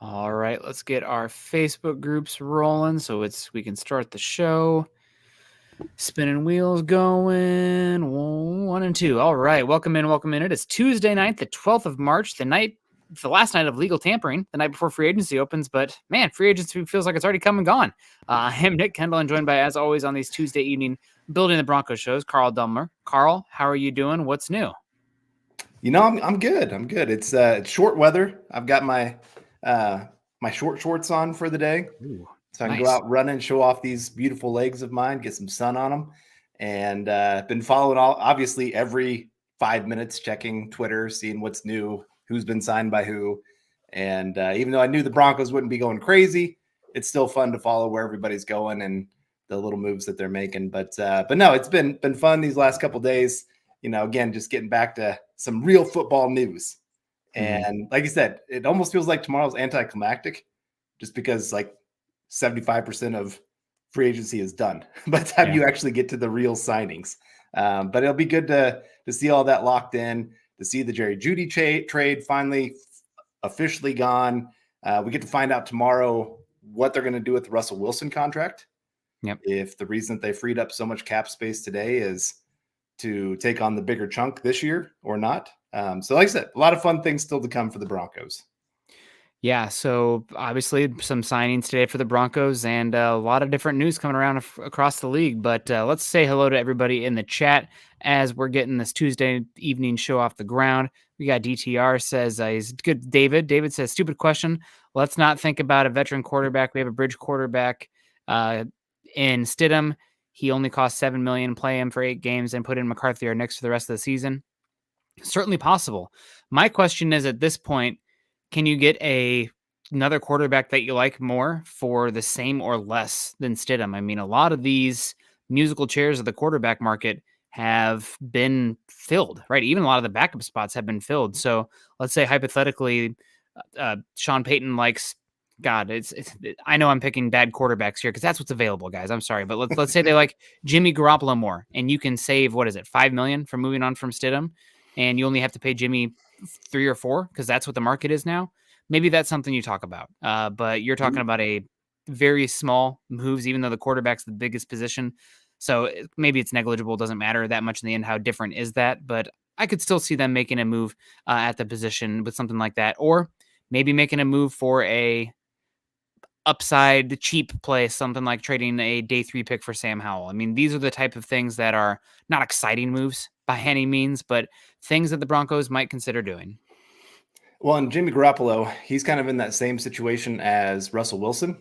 All right, let's get our Facebook groups rolling so we can start the show. Spinning wheels going 1 and 2. All right, welcome in. It is Tuesday night, the 12th of March, the last night of legal tampering, the night before free agency opens. But man, free agency feels like it's already come and gone. I'm Nick Kendell, and joined by, as always, on these Tuesday evening Building the Broncos shows, Carl Dumler. Carl, how are you doing? What's new? I'm good. It's short weather. I've got my my short shorts on for the day, so I can go out running, show off these beautiful legs of mine, get some sun on them, and been following obviously every 5 minutes, checking Twitter, seeing what's new, who's been signed by who, and even though I knew the Broncos wouldn't be going crazy, it's still fun to follow where everybody's going and the little moves that they're making. But no, it's been fun these last couple of days. Again, just getting back to some real football news. And like you said, it almost feels like tomorrow's anticlimactic just because like 75% of free agency is done by the time you actually get to the real signings. But it'll be good to see all that locked in, to see the Jerry Jeudy trade finally officially gone. We get to find out tomorrow what they're going to do with the Russell Wilson contract. If the reason that they freed up so much cap space today is to take on the bigger chunk this year or not. So like I said, a lot of fun things still to come for the Broncos. Yeah, so obviously some signings today for the Broncos and a lot of different news coming around across the league. But let's say hello to everybody in the chat as we're getting this Tuesday evening show off the ground. We got DTR says he's good. David says, stupid question. Let's not think about a veteran quarterback. We have a bridge quarterback in Stidham. He only cost $7 million. Play him for 8 games and put in McCarthy or next for the rest of the season. Certainly possible. My question is, at this point, can you get another quarterback that you like more for the same or less than Stidham? I mean, a lot of these musical chairs of the quarterback market have been filled, right? Even a lot of the backup spots have been filled. So let's say hypothetically, Sean Payton likes. God, I know I'm picking bad quarterbacks here because that's what's available, guys. I'm sorry, but let's say they like Jimmy Garoppolo more, and you can save $5 million from moving on from Stidham, and you only have to pay Jimmy 3 or 4 because that's what the market is now. Maybe that's something you talk about, but you're talking about a very small moves, even though the quarterback's the biggest position. So maybe it's negligible. Doesn't matter that much in the end. How different is that? But I could still see them making a move at the position with something like that, or maybe making a move for a upside cheap play, something like trading a day 3 pick for Sam Howell. I mean, these are the type of things that are not exciting moves by any means, but things that the Broncos might consider doing. Well, and Jimmy Garoppolo, he's kind of in that same situation as Russell Wilson,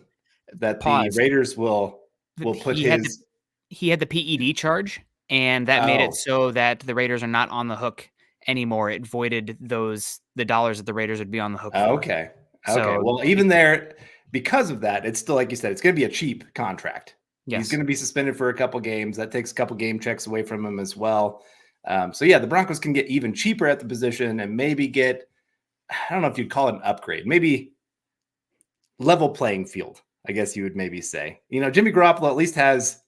that the Raiders will put he had the PED charge, and that made it so that the Raiders are not on the hook anymore. It voided the dollars that the Raiders would be on the hook for. Okay. Well, even there, because of that, it's still, like you said, it's going to be a cheap contract. Yes. He's going to be suspended for a couple games. That takes a couple game checks away from him as well. So yeah, the Broncos can get even cheaper at the position and maybe get, I don't know if you'd call it an upgrade, maybe level playing field, I guess you would maybe say. Jimmy Garoppolo at least has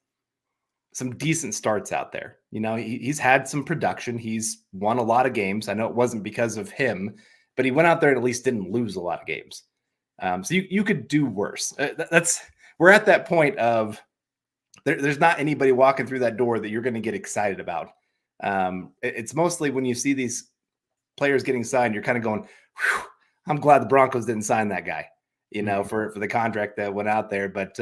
some decent starts out there. He's had some production. He's won a lot of games. I know it wasn't because of him, but he went out there and at least didn't lose a lot of games. So you could do worse. We're at that point of there's not anybody walking through that door that you're going to get excited about. It's mostly when you see these players getting signed, you're kind of going, I'm glad the Broncos didn't sign that guy, for the contract that went out there. But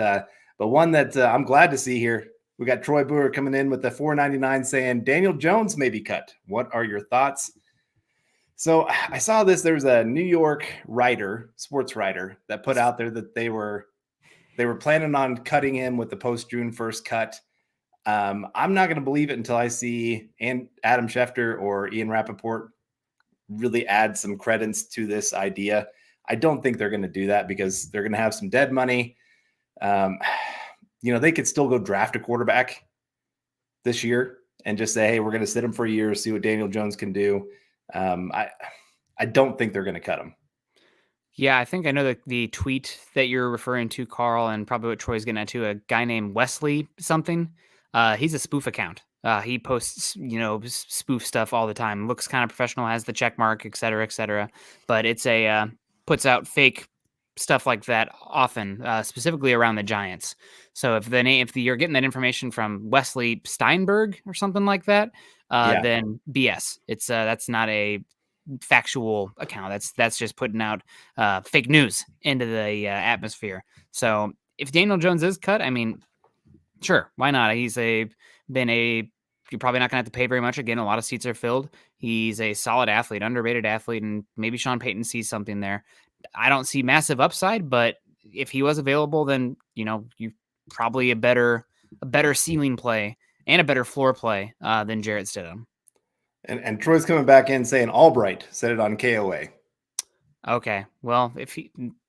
one that I'm glad to see here, we got Troy Brewer coming in with the $4.99 saying Daniel Jones may be cut. What are your thoughts? So I saw this. There was a New York sports writer, that put out there that they were planning on cutting him with the post-June 1st cut. I'm not going to believe it until I see Adam Schefter or Ian Rappaport really add some credence to this idea. I don't think they're going to do that because they're going to have some dead money. They could still go draft a quarterback this year and just say, hey, we're going to sit him for a year, see what Daniel Jones can do. I don't think they're going to cut him. Yeah, I think I know the tweet that you're referring to, Carl, and probably what Troy's getting at too, a guy named Wesley something. He's a spoof account. He posts, spoof stuff all the time. Looks kind of professional, has the check mark, et cetera, but it's puts out fake stuff like that often, specifically around the Giants. So if you're getting that information from Wesley Steinberg or something like that, then BS. It's that's not a factual account. That's just putting out fake news into the atmosphere. So if Daniel Jones is cut, I mean, sure, why not? You're probably not going to have to pay very much. Again, a lot of seats are filled. He's a solid athlete, underrated athlete, and maybe Sean Payton sees something there. I don't see massive upside, but if he was available, then you probably a better ceiling play and a better floor play than Jarrett Stidham. And Troy's coming back in saying Albright said it on KOA. Okay, well,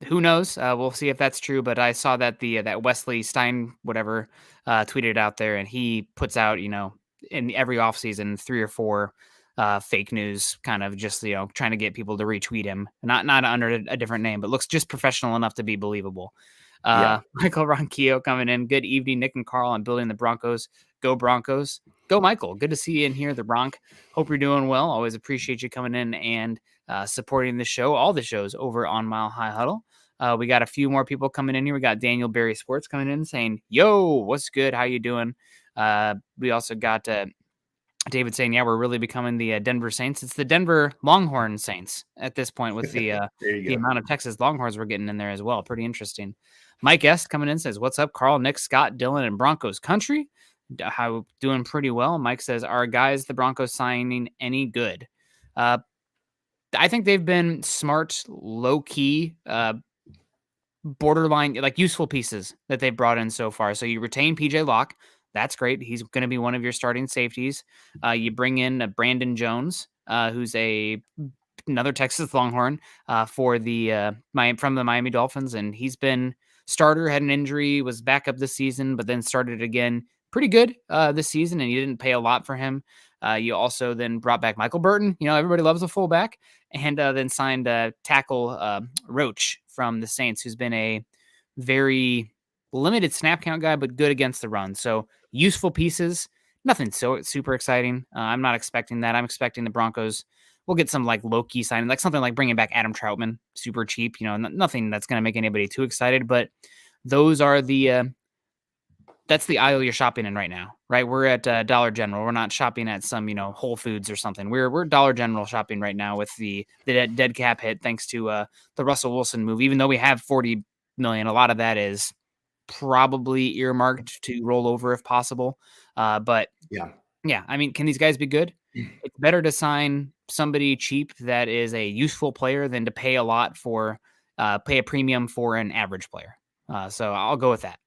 who knows? We'll see if that's true. But I saw that that Wesley Stein tweeted out there, and he puts out in every offseason 3 or 4 fake news, kind of just trying to get people to retweet him, not under a different name, but looks just professional enough to be believable. Michael Ronquillo coming in. Good evening, Nick and Carl. I'm building the Broncos. Go Broncos. Go Michael. Good to see you in here, the Bronc. Hope you're doing well. Always appreciate you coming in and supporting the show, all the shows over on Mile High Huddle. We got a few more people coming in here. We got Daniel Berry Sports coming in saying, yo, what's good? How you doing? We also got David saying, yeah, we're really becoming the Denver Saints. It's the Denver Longhorn Saints at this point with the amount of Texas Longhorns we're getting in there as well. Pretty interesting. Mike S. coming in says, what's up, Carl, Nick, Scott, Dylan, and Broncos country? How doing pretty well. Mike says, are guys the Broncos signing any good? I think they've been smart, low-key, borderline, like useful pieces that they've brought in so far. So you retain PJ Locke. That's great. He's going to be one of your starting safeties. You bring in Brandon Jones, who's another Texas Longhorn from the Miami Dolphins, and he's been starter, had an injury, was back up this season, but then started again pretty good this season, and you didn't pay a lot for him. You also then brought back Michael Burton. Everybody loves a fullback, and then signed tackle Roach from the Saints, who's been a very limited snap count guy, but good against the run. So useful pieces, nothing so super exciting. I'm not expecting that. I'm expecting the Broncos will get some like low-key signing, like something like bringing back Adam Troutman, super cheap, nothing that's going to make anybody too excited, but those are that's the aisle you're shopping in right now, right? We're at Dollar General. We're not shopping at some, Whole Foods or something. We're Dollar General shopping right now with the dead cap hit, thanks to the Russell Wilson move. Even though we have $40 million, a lot of that is probably earmarked to roll over if possible. But yeah. I mean, can these guys be good? It's better to sign somebody cheap that is a useful player than to pay a lot for, pay a premium for an average player. So I'll go with that.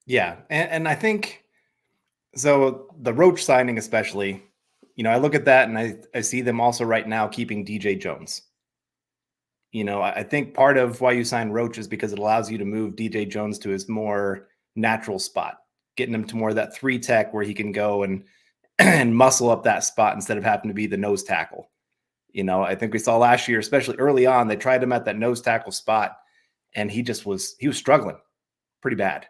Yeah. And I think, so the Roach signing especially, I look at that and I see them also right now keeping DJ Jones. I think part of why you sign Roach is because it allows you to move DJ Jones to his more natural spot, getting him to more of that 3 tech where he can go and muscle up that spot instead of having to be the nose tackle. I think we saw last year, especially early on, they tried him at that nose tackle spot and he was struggling pretty bad.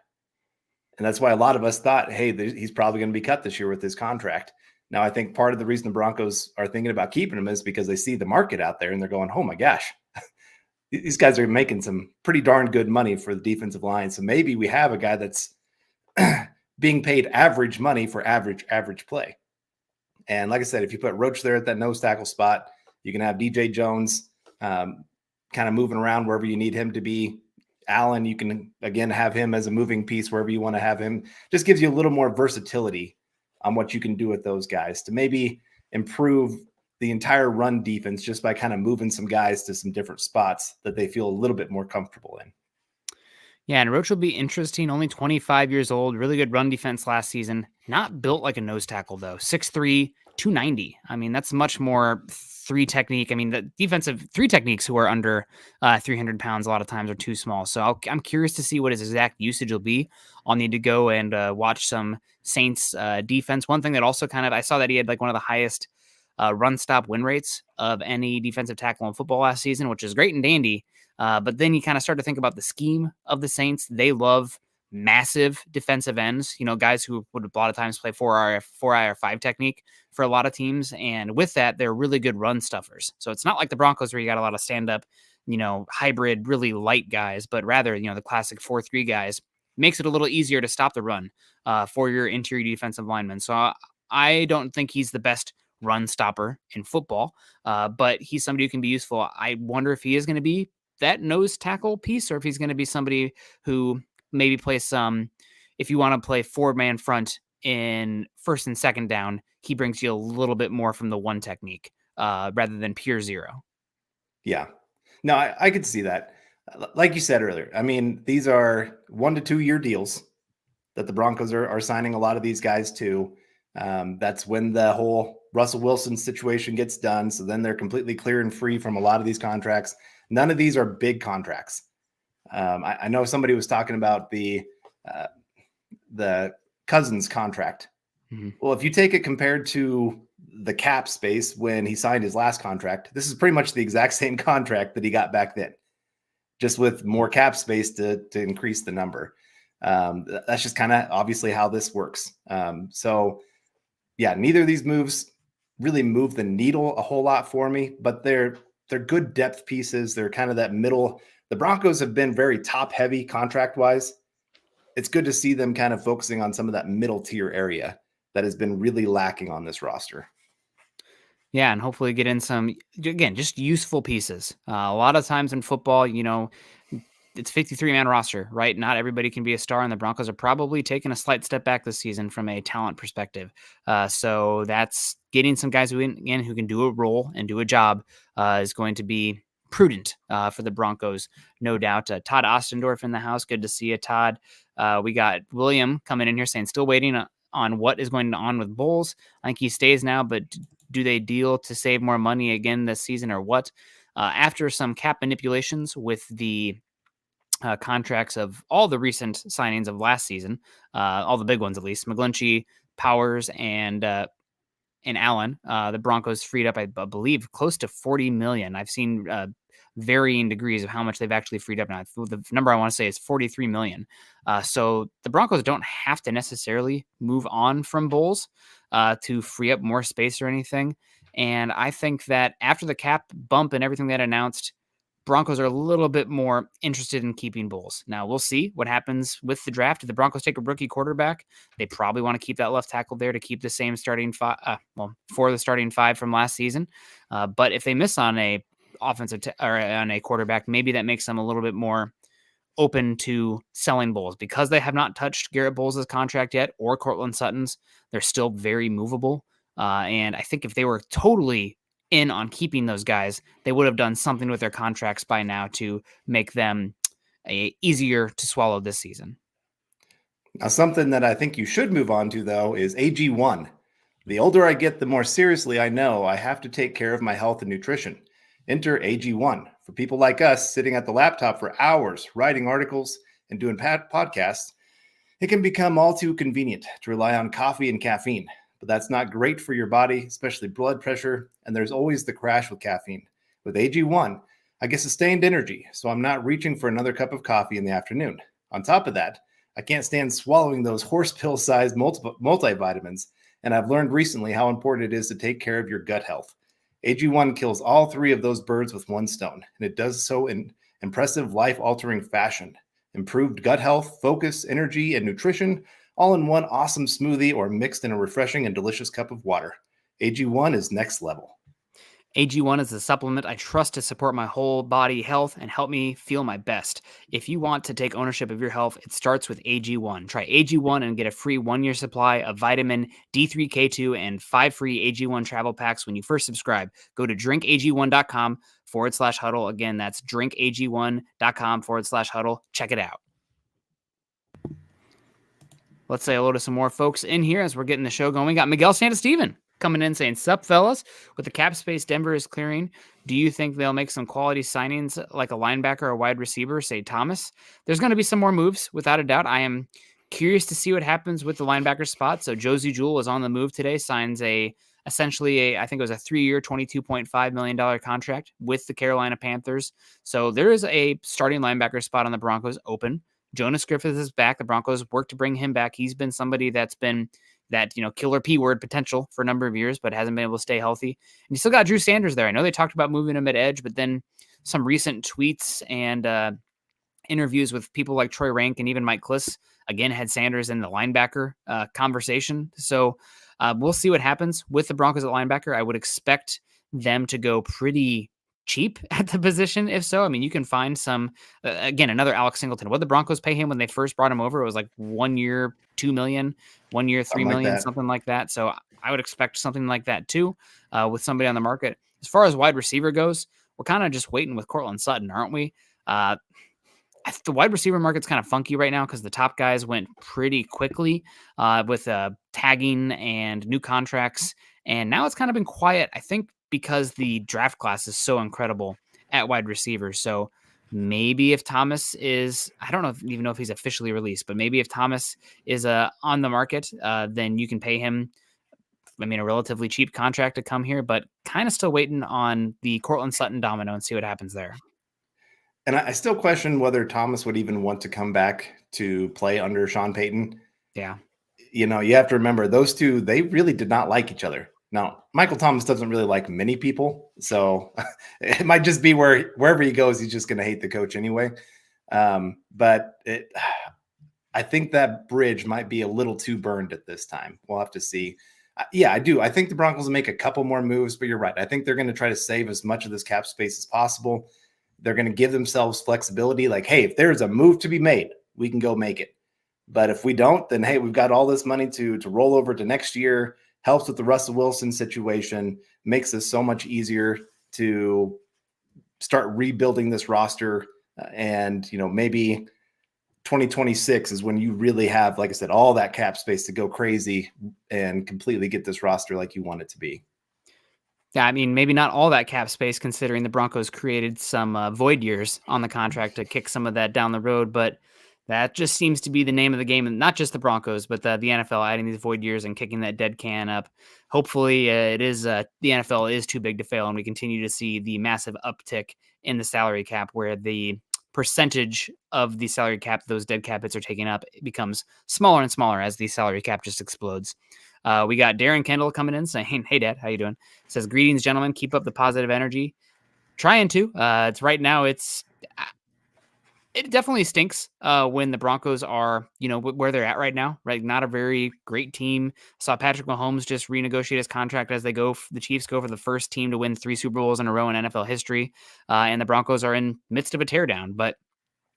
And that's why a lot of us thought, hey, he's probably going to be cut this year with his contract. Now, I think part of the reason the Broncos are thinking about keeping him is because they see the market out there and they're going, oh my gosh, these guys are making some pretty darn good money for the defensive line. So maybe we have a guy that's being paid average money for average play. And like I said, if you put Roach there at that nose tackle spot, you can have DJ Jones kind of moving around wherever you need him to be. Allen, you can, again, have him as a moving piece wherever you want to have him. Just gives you a little more versatility on what you can do with those guys to maybe improve the entire run defense just by kind of moving some guys to some different spots that they feel a little bit more comfortable in. Yeah, and Roach will be interesting. Only 25 years old. Really good run defense last season. Not built like a nose tackle, though. 6'3", 290. I mean, that's much more 3 technique. I mean, the defensive 3 techniques who are under 300 pounds a lot of times are too small. So I'm curious to see what his exact usage will be. I'll need to go and watch some Saints defense. One thing that also I saw that he had like one of the highest run stop win rates of any defensive tackle in football last season, which is great and dandy. But then you kind of start to think about the scheme of the Saints. They love massive defensive ends, guys who would a lot of times play 4I or 5 technique for a lot of teams. And with that, they're really good run stuffers. So it's not like the Broncos where you got a lot of stand up hybrid, really light guys, but rather, the classic 4-3 guys, makes it a little easier to stop the run for your interior defensive linemen. So I don't think he's the best run stopper in football, but he's somebody who can be useful. I wonder if he is going to be that nose tackle piece, or if he's going to be somebody who maybe plays if you want to play 4-man front in first and second down, he brings you a little bit more from the one technique rather than pure zero. Yeah, no, I could see that. Like you said earlier, I mean, these are 1 to 2 year deals that the Broncos are signing a lot of these guys to. That's when the whole Russell Wilson situation gets done. So then they're completely clear and free from a lot of these contracts. None of these are big contracts. I know somebody was talking about the Cousins contract. Mm-hmm. Well, if you take it compared to the cap space when he signed his last contract, this is pretty much the exact same contract that he got back then, just with more cap space to increase the number. That's just kind of obviously how this works. So yeah, neither of these moves really move the needle a whole lot for me, but they're good depth pieces. They're kind of that middle. The Broncos have been very top heavy contract wise. It's good to see them kind of focusing on some of that middle tier area that has been really lacking on this roster. Yeah, and hopefully get in some, again, just useful pieces. A lot of times in football, it's 53-man roster, right? Not everybody can be a star, and the Broncos are probably taking a slight step back this season from a talent perspective. So that's getting some guys who can do a role and do a job is going to be prudent for the Broncos, no doubt. Todd Ostendorf in the house. Good to see you, Todd. We got William coming in here saying still waiting on what is going on with Bowles. I think he stays now, but do they deal to save more money again this season or what? After some cap manipulations with the contracts of all the recent signings of last season, all the big ones at least, McGlinchey, Powers, and Allen, the Broncos freed up, I believe, close to $40 million. I've seen varying degrees of how much they've actually freed up. Now, the number I want to say is $43 million. So the Broncos don't have to necessarily move on from Bowles to free up more space or anything. And I think that after the cap bump and everything that announced, Broncos are a little bit more interested in keeping Bowles. Now, we'll see what happens with the draft. If the Broncos take a rookie quarterback, they probably want to keep that left tackle there to keep the same starting five, for the starting five from last season. But if they miss on a offensive or on a quarterback, maybe that makes them a little bit more open to selling Bowles because they have not touched Garrett Bowles' contract yet or Cortland Sutton's. They're still very movable. And I think if they were totally in on keeping those guys, they would have done something with their contracts by now to make them easier to swallow this season. Now, something that I think you should move on to, though, is AG1. The older I get, the more seriously I know I have to take care of my health and nutrition. Enter AG1. For people like us sitting at the laptop for hours, writing articles and doing podcasts, it can become all too convenient to rely on coffee and caffeine. But that's not great for your body, especially blood pressure, and there's always the crash with caffeine. With AG1, I get sustained energy, so I'm not reaching for another cup of coffee in the afternoon. On top of that, I can't stand swallowing those horse pill-sized multivitamins, and I've learned recently how important it is to take care of your gut health. AG1 kills all three of those birds with one stone, and it does so in impressive life-altering fashion. Improved gut health, focus, energy, and nutrition, all in one awesome smoothie or mixed in a refreshing and delicious cup of water. AG1 is next level. AG1 is the supplement I trust to support my whole body health and help me feel my best. If you want to take ownership of your health, it starts with AG1. Try AG1 and get a free 1-year supply of vitamin D3K2 and 5 free AG1 travel packs when you first subscribe. Go to drinkag1.com/huddle. Again, that's drinkag1.com/huddle. Check it out. Let's say hello to some more folks in here as we're getting the show going. We got Miguel Santasteven coming in saying, "Sup, fellas? With the cap space Denver is clearing, do you think they'll make some quality signings like a linebacker or wide receiver, say Thomas? There's going to be some more moves, without a doubt. I am curious to see what happens with the linebacker spot. So Josie Jewell is on the move today, signs essentially I think it was a 3-year, $22.5 million contract with the Carolina Panthers. So there is a starting linebacker spot on the Broncos open. Jonas Griffith is back. The Broncos worked to bring him back. He's been somebody that's been that, killer P word potential for a number of years, but hasn't been able to stay healthy. And you still got Drew Sanders there. I know they talked about moving him at edge, but then some recent tweets and interviews with people like Troy Rank and even Mike Kliss again had Sanders in the linebacker conversation. So we'll see what happens with the Broncos at linebacker. I would expect them to go pretty cheap at the position. If so, I mean, you can find some, again, another Alex Singleton. What the Broncos pay him when they first brought him over, it was like 1 year, $2 million, 1 year, $3 million, something like that. So I would expect something like that too with somebody on the market. As far as wide receiver goes, we're kind of just waiting with Cortland Sutton, aren't we? The wide receiver market's kind of funky right now because the top guys went pretty quickly with tagging and new contracts. And now it's kind of been quiet, I think, because the draft class is so incredible at wide receiver. So maybe if Thomas is, I don't know even know if he's officially released, but maybe if Thomas is on the market, then you can pay him, I mean, a relatively cheap contract to come here, but kind of still waiting on the Cortland Sutton domino and see what happens there. And I still question whether Thomas would even want to come back to play under Sean Payton. Yeah. You have to remember those two, they really did not like each other. Now, Michael Thomas doesn't really like many people, so it might just be wherever he goes, he's just going to hate the coach anyway. But I think that bridge might be a little too burned at this time. We'll have to see. Yeah, I do. I think the Broncos will make a couple more moves, but you're right. I think they're going to try to save as much of this cap space as possible. They're going to give themselves flexibility. Like, hey, if there's a move to be made, we can go make it. But if we don't, then, hey, we've got all this money to roll over to next year. Helps with the Russell Wilson situation, makes this so much easier to start rebuilding this roster. And, maybe 2026 is when you really have, like I said, all that cap space to go crazy and completely get this roster like you want it to be. Yeah, I mean, maybe not all that cap space considering the Broncos created some void years on the contract to kick some of that down the road, but that just seems to be the name of the game, and not just the Broncos, but the NFL adding these void years and kicking that dead can up. Hopefully, the NFL is too big to fail, and we continue to see the massive uptick in the salary cap, where the percentage of the salary cap those dead cap hits are taking up becomes smaller and smaller as the salary cap just explodes. We got Darren Kendall coming in saying, "Hey, Dad, how you doing?" Says, "Greetings, gentlemen. Keep up the positive energy." Trying to. It's right now. It definitely stinks when the Broncos are, where they're at right now, right? Not a very great team. Saw Patrick Mahomes just renegotiate his contract as the Chiefs go for the first team to win 3 Super Bowls in a row in NFL history. And the Broncos are in midst of a teardown. But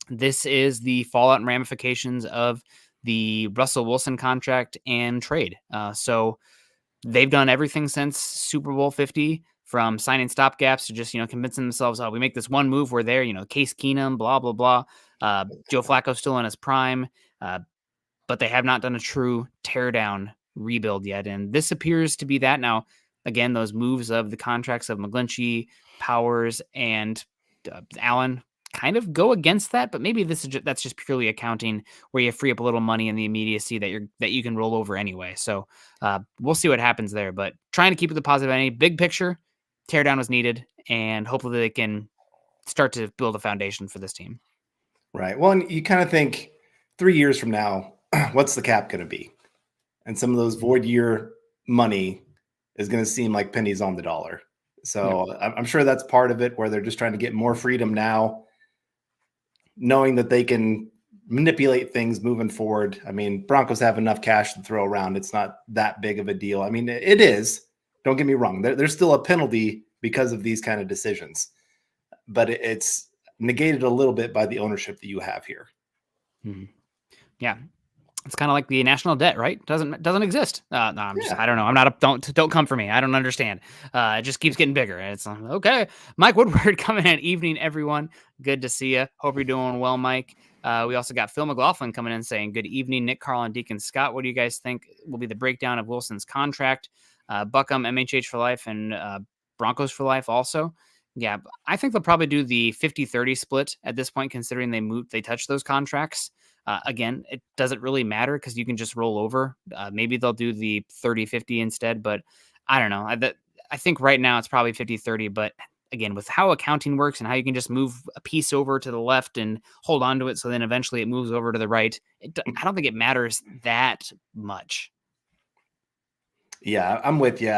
this is the fallout and ramifications of the Russell Wilson contract and trade. So they've done everything since Super Bowl 50, from signing stopgaps to just, convincing themselves, oh, we make this one move, we're there, Case Keenum, blah, blah, blah. Joe Flacco's still in his prime, but they have not done a true teardown rebuild yet. And this appears to be that. Now, again, those moves of the contracts of McGlinchey, Powers, and Allen kind of go against that, but maybe that's just purely accounting, where you free up a little money in the immediacy that you can roll over anyway. So we'll see what happens there, but trying to keep it the positive energy. Big picture, teardown was needed, and hopefully they can start to build a foundation for this team. Right. Well, and you kind of think 3 years from now, what's the cap going to be? And some of those void year money is going to seem like pennies on the dollar. So yeah. I'm sure that's part of it, where they're just trying to get more freedom now, knowing that they can manipulate things moving forward. I mean, Broncos have enough cash to throw around. It's not that big of a deal. I mean, it is. Don't get me wrong. There's still a penalty because of these kind of decisions, but it's negated a little bit by the ownership that you have here. Mm-hmm. Yeah. It's kind of like the national debt, right? Doesn't exist. No, I don't know. I'm not don't come for me. I don't understand. It just keeps getting bigger. It's okay. Mike Woodward coming in. Evening, everyone. Good to see you. Hope you're doing well, Mike. We also got Phil McLaughlin coming in saying, good evening, Nick, Carl, and Deacon Scott. What do you guys think will be the breakdown of Wilson's contract? Buckham, MHH for life, and Broncos for life also. Yeah, I think they'll probably do the 50-30 split at this point, considering they touched those contracts. Again, it doesn't really matter because you can just roll over. Maybe they'll do the 30-50 instead, but I don't know. I think right now it's probably 50-30, but again, with how accounting works and how you can just move a piece over to the left and hold on to it, so then eventually it moves over to the right, I don't think it matters that much. Yeah, I'm with you.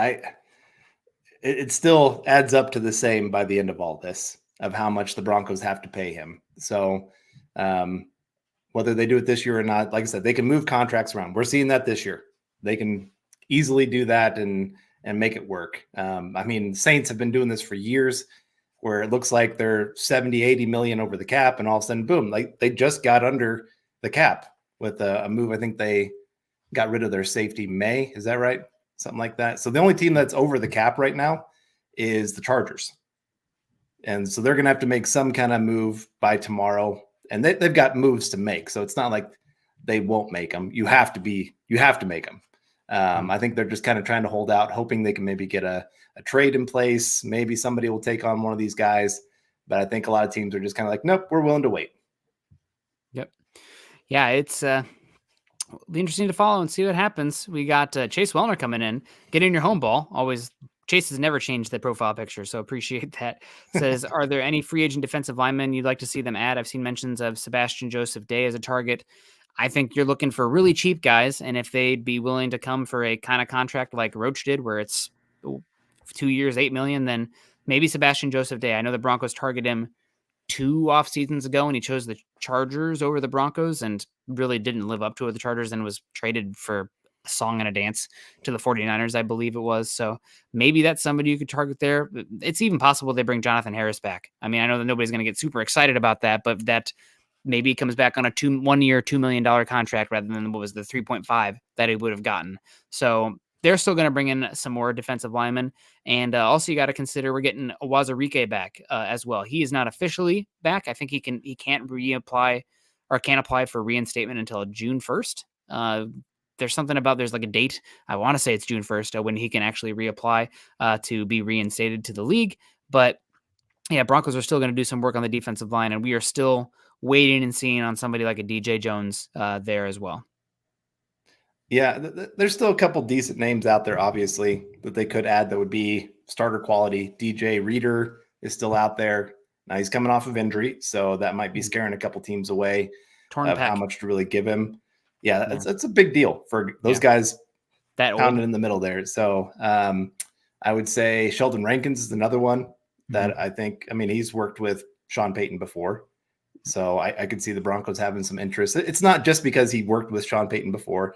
It still adds up to the same by the end of all this of how much the Broncos have to pay him. So whether they do it this year or not, like I said, they can move contracts around. We're seeing that this year. They can easily do that and make it work. I mean, Saints have been doing this for years where it looks like they're 70, 80 million over the cap, and all of a sudden, boom, like they just got under the cap with a move. I think they got rid of their safety May. Is that right? Something like that. So the only team that's over the cap right now is the Chargers. And so they're going to have to make some kind of move by tomorrow. And they've got moves to make. So it's not like they won't make them. You have to make them. I think they're just kind of trying to hold out, hoping they can maybe get a trade in place. Maybe somebody will take on one of these guys. But I think a lot of teams are just kind of like, nope, we're willing to wait. Yep. Yeah, it's be interesting to follow and see what happens. We got Chase Wellner coming in, getting your home ball. Always, Chase has never changed the profile picture, so appreciate that. Says, are there any free agent defensive linemen you'd like to see them add? I've seen mentions of Sebastian Joseph Day as a target. I think you're looking for really cheap guys, and if they'd be willing to come for a kind of contract like Roach did, where it's 2 years, $8 million, then maybe Sebastian Joseph Day. I know the Broncos target him 2 off seasons ago, and he chose the Chargers over the Broncos and really didn't live up to it. The Chargers and was traded for a song and a dance to the 49ers, I believe it was. So maybe that's somebody you could target there. It's even possible they bring Jonathan Harris back. I mean, I know that nobody's going to get super excited about that, but that maybe he comes back on a 1 year, $2 million contract rather than what was the 3.5 that he would have gotten. So they're still going to bring in some more defensive linemen. And also you got to consider we're getting Wazarike back as well. He is not officially back. I think he can't reapply or can't apply for reinstatement until June 1st. There's something about, there's like a date. I want to say it's June 1st when he can actually reapply to be reinstated to the league. But yeah, Broncos are still going to do some work on the defensive line, and we are still waiting and seeing on somebody like a DJ Jones there as well. Yeah, there's still a couple decent names out there, obviously, that they could add that would be starter quality. DJ Reader is still out there. Now he's coming off of injury, so that might be scaring a couple teams away of how much to really give him. Yeah, that's a big deal for those guys that pounding in the middle there. So I would say Sheldon Rankins is another one that I think, I mean, he's worked with Sean Payton before. So I could see the Broncos having some interest. It's not just because he worked with Sean Payton before.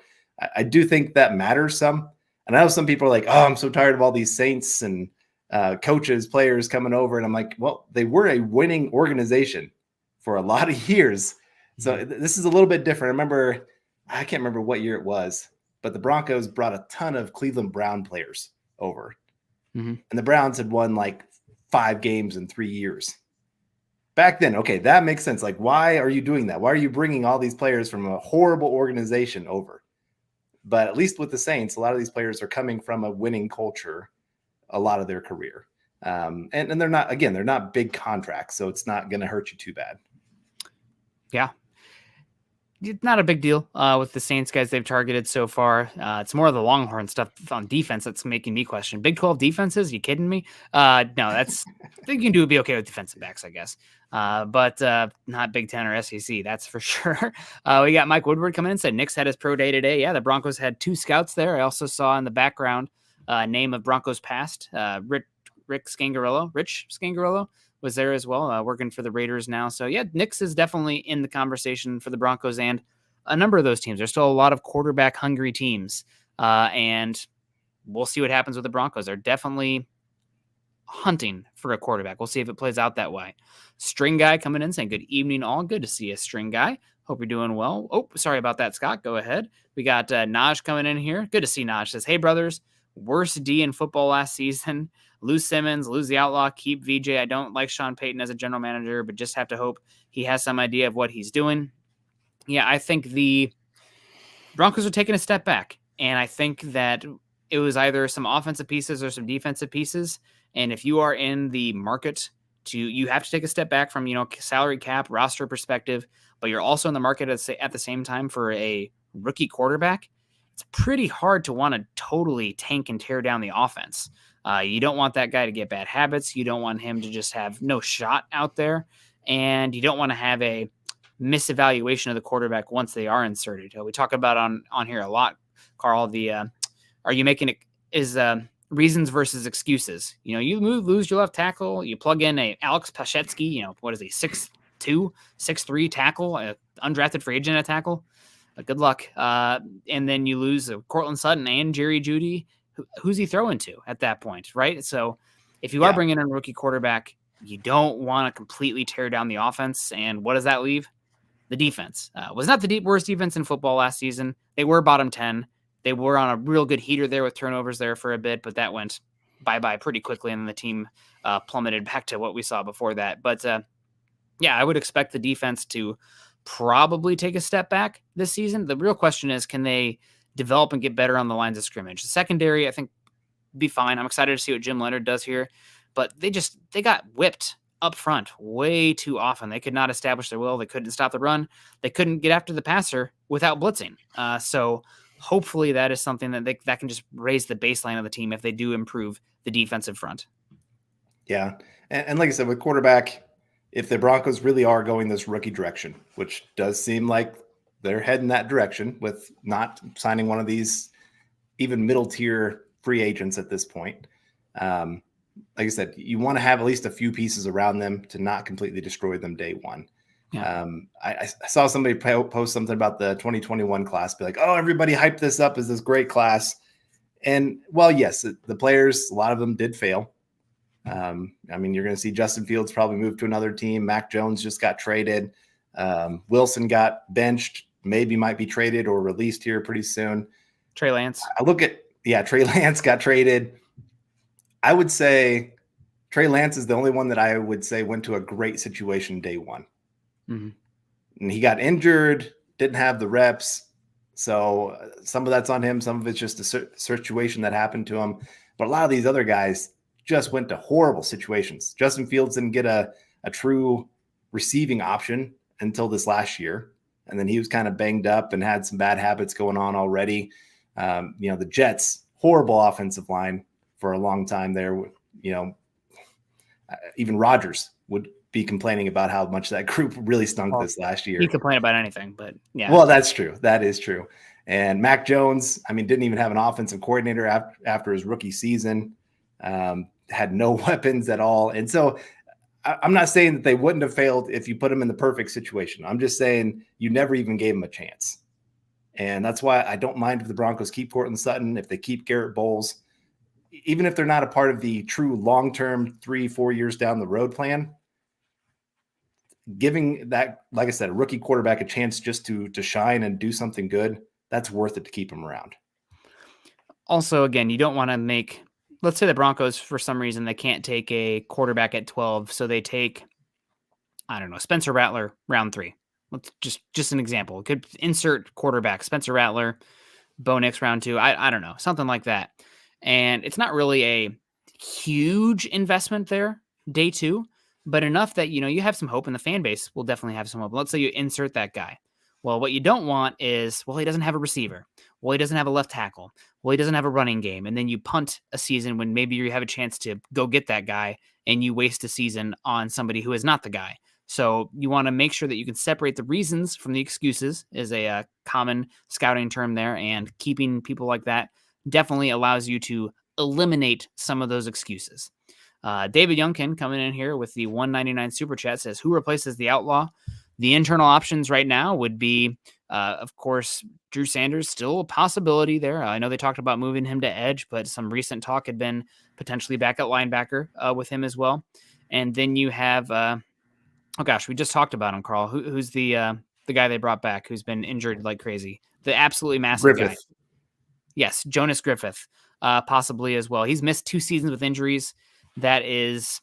I do think that matters some. And I know some people are like, oh, I'm so tired of all these Saints and coaches, players coming over. And I'm like, well, they were a winning organization for a lot of years. So this is a little bit different. I can't remember what year it was, but the Broncos brought a ton of Cleveland Brown players over. And the Browns had won like 5 games in 3 years. Back then, okay, that makes sense. Like, why are you doing that? Why are you bringing all these players from a horrible organization over? But at least with the Saints, a lot of these players are coming from a winning culture a lot of their career. And they're not big contracts, so it's not going to hurt you too bad. Yeah. It's not a big deal with the Saints guys they've targeted so far. It's more of the Longhorn stuff on defense that's making me question. Big 12 defenses? You kidding me? No, that's I think you can be okay with defensive backs, I guess. But not Big 10 or SEC, that's for sure. We got Mike Woodward coming in, said Nick's had his pro day today. Yeah, the Broncos had 2 scouts there. I also saw in the background name of Broncos past, Rich Scangarello was there as well, working for the Raiders now. So yeah, Nick's is definitely in the conversation for the Broncos and a number of those teams. There's still a lot of quarterback hungry teams. And we'll see what happens with the Broncos. They're definitely hunting for a quarterback. We'll see if it plays out that way. String Guy coming in saying, good evening all. Good to see you, String Guy. Hope you're doing well. Oh, sorry about that, Scott. Go ahead. We got Naj coming in here. Good to see Naj. Says, hey, brothers, worst D in football last season. Lose Simmons, lose the outlaw, keep VJ. I don't like Sean Payton as a general manager, but just have to hope he has some idea of what he's doing. Yeah, I think the Broncos are taking a step back, and I think that it was either some offensive pieces or some defensive pieces. And if you are in the market you have to take a step back from, salary cap, roster perspective, but you're also in the market at the same time for a rookie quarterback. It's pretty hard to want to totally tank and tear down the offense. You don't want that guy to get bad habits. You don't want him to just have no shot out there. And you don't want to have a misevaluation of the quarterback once they are inserted. We talk about on here a lot, Carl, are you making reasons versus excuses. You lose your left tackle, you plug in a Alex Pashetsky, what is he, 6'2", 6'3" tackle, undrafted free agent at tackle. Good luck. And then you lose Cortland Sutton and Jerry Jeudy. Who's he throwing to at that point, right? So if you are bringing in a rookie quarterback, you don't want to completely tear down the offense. And what does that leave? The defense was not the worst defense in football last season. They were bottom 10. They were on a real good heater there with turnovers there for a bit, but that went bye-bye pretty quickly, and then the team plummeted back to what we saw before that. But, I would expect the defense to probably take a step back this season. The real question is, can they develop and get better on the lines of scrimmage? The secondary, I think, be fine. I'm excited to see what Jim Leonard does here, but they got whipped up front way too often. They could not establish their will. They couldn't stop the run. They couldn't get after the passer without blitzing. So hopefully that is something that can just raise the baseline of the team if they do improve the defensive front. Yeah. And like I said, with quarterback, if the Broncos really are going this rookie direction, which does seem like they're heading that direction with not signing one of these even middle tier free agents at this point. Like I said, you want to have at least a few pieces around them to not completely destroy them day one. Yeah. I saw somebody post something about the 2021 class, be like, oh, everybody hyped this up as this great class. And well, yes, the players, a lot of them did fail. I mean, you're going to see Justin Fields probably move to another team. Mac Jones just got traded. Wilson got benched, maybe might be traded or released here pretty soon. Trey Lance. Trey Lance got traded. I would say Trey Lance is the only one that I would say went to a great situation day one. Mm-hmm. And he got injured, didn't have the reps. So some of that's on him. Some of it's just a situation that happened to him. But a lot of these other guys just went to horrible situations. Justin Fields didn't get a true receiving option until this last year. And then he was kind of banged up and had some bad habits going on already. The Jets, horrible offensive line for a long time there. Even Rodgers would be complaining about how much that group really stunk this last year. He complained about anything, but yeah. Well, that's true. That is true. And Mac Jones, didn't even have an offensive coordinator after his rookie season. Had no weapons at all. And so I'm not saying that they wouldn't have failed if you put them in the perfect situation. I'm just saying you never even gave them a chance. And that's why I don't mind if the Broncos keep Cortland Sutton, if they keep Garrett Bowles, even if they're not a part of the true long-term 3-4 years down the road plan, giving that, like I said, a rookie quarterback a chance just to shine and do something good, that's worth it to keep him around. Also, again, you don't want to make, let's say the Broncos, for some reason, they can't take a quarterback at 12. So they take, I don't know, Spencer Rattler, round 3. Let's just an example. Could insert quarterback, Spencer Rattler, Bo Nix, round 2. I don't know, something like that. And it's not really a huge investment there, day 2, but enough that, you have some hope, and the fan base will definitely have some hope. Let's say you insert that guy. Well, what you don't want is, he doesn't have a receiver. Well, he doesn't have a left tackle. Well, he doesn't have a running game. And then you punt a season when maybe you have a chance to go get that guy, and you waste a season on somebody who is not the guy. So you want to make sure that you can separate the reasons from the excuses, is a common scouting term there, and keeping people like that definitely allows you to eliminate some of those excuses. David Youngkin coming in here with the $1.99 super chat says, who replaces the Outlaw? The internal options right now would be, of course, Drew Sanders, still a possibility there. I know they talked about moving him to edge, but some recent talk had been potentially back at linebacker with him as well. And then you have, we just talked about him, Carl. Who's the guy they brought back who's been injured like crazy? The absolutely massive guy. Yes, Jonas Griffith, possibly as well. He's missed 2 seasons with injuries. That is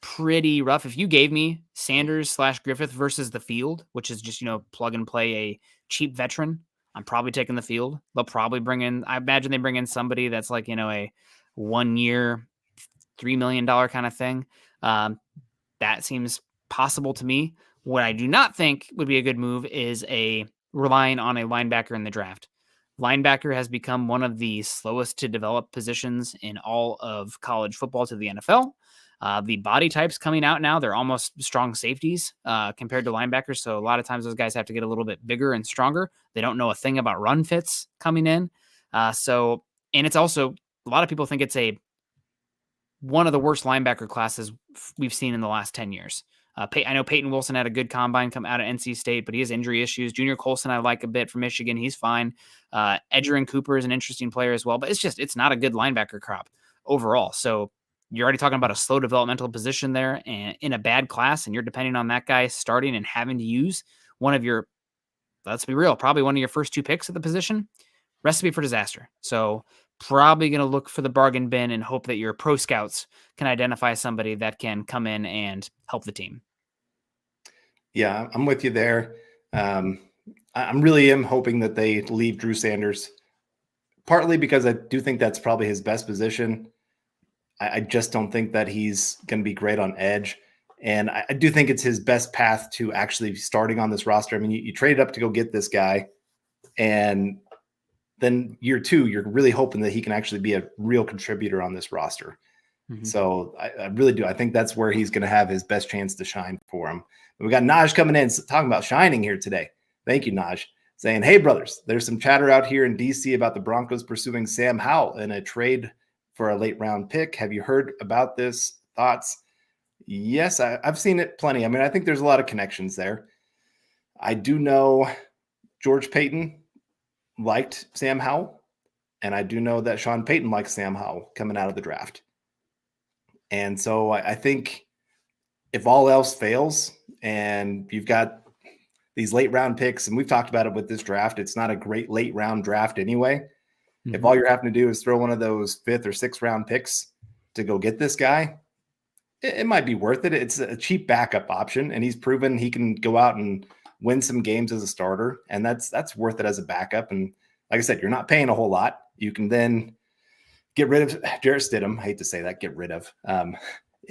pretty rough. If you gave me Sanders / Griffith versus the field, which is just, plug and play a cheap veteran, I'm probably taking the field. They'll probably I imagine they bring in somebody that's like, a 1 year, $3 million kind of thing. That seems possible to me. What I do not think would be a good move is relying on a linebacker in the draft. Linebacker has become one of the slowest to develop positions in all of college football to the NFL. The body types coming out now, they're almost strong safeties compared to linebackers. So a lot of times those guys have to get a little bit bigger and stronger. They don't know a thing about run fits coming in. And it's also a lot of people think it's one of the worst linebacker classes we've seen in the last 10 years. I know Peyton Wilson had a good combine come out of NC State, but he has injury issues. Junior Colson, I like a bit from Michigan. He's fine. Edgerrin Cooper is an interesting player as well, but it's not a good linebacker crop overall. So you're already talking about a slow developmental position there and in a bad class, and you're depending on that guy starting and having to use one of your, let's be real, probably one of your first 2 picks at the position. Recipe for disaster. So probably going to look for the bargain bin and hope that your pro scouts can identify somebody that can come in and help the team. Yeah, I'm with you there. I'm really hoping that they leave Drew Sanders, partly because I do think that's probably his best position. I just don't think that he's going to be great on edge. And I do think it's his best path to actually starting on this roster. I mean, you traded up to go get this guy, and then year 2, you're really hoping that he can actually be a real contributor on this roster. Mm-hmm. So I really do. I think that's where he's going to have his best chance to shine for him. We got Naj coming in talking about shining here today. Thank you, Naj. Saying, hey, brothers, there's some chatter out here in D.C. about the Broncos pursuing Sam Howell in a trade for a late round pick. Have you heard about this? Thoughts? Yes, I've seen it plenty. I mean, I think there's a lot of connections there. I do know George Paton liked Sam Howell, and I do know that Sean Payton likes Sam Howell coming out of the draft. And so I think if all else fails and you've got these late round picks, and we've talked about it with this draft, it's not a great late round draft anyway. Mm-hmm. If all you're having to do is throw one of those 5th or 6th round picks to go get this guy, it might be worth it. It's a cheap backup option, and he's proven he can go out and win some games as a starter, and that's worth it as a backup. And like I said, you're not paying a whole lot. You can then get rid of Jarrett Stidham. I hate to say that, get rid of.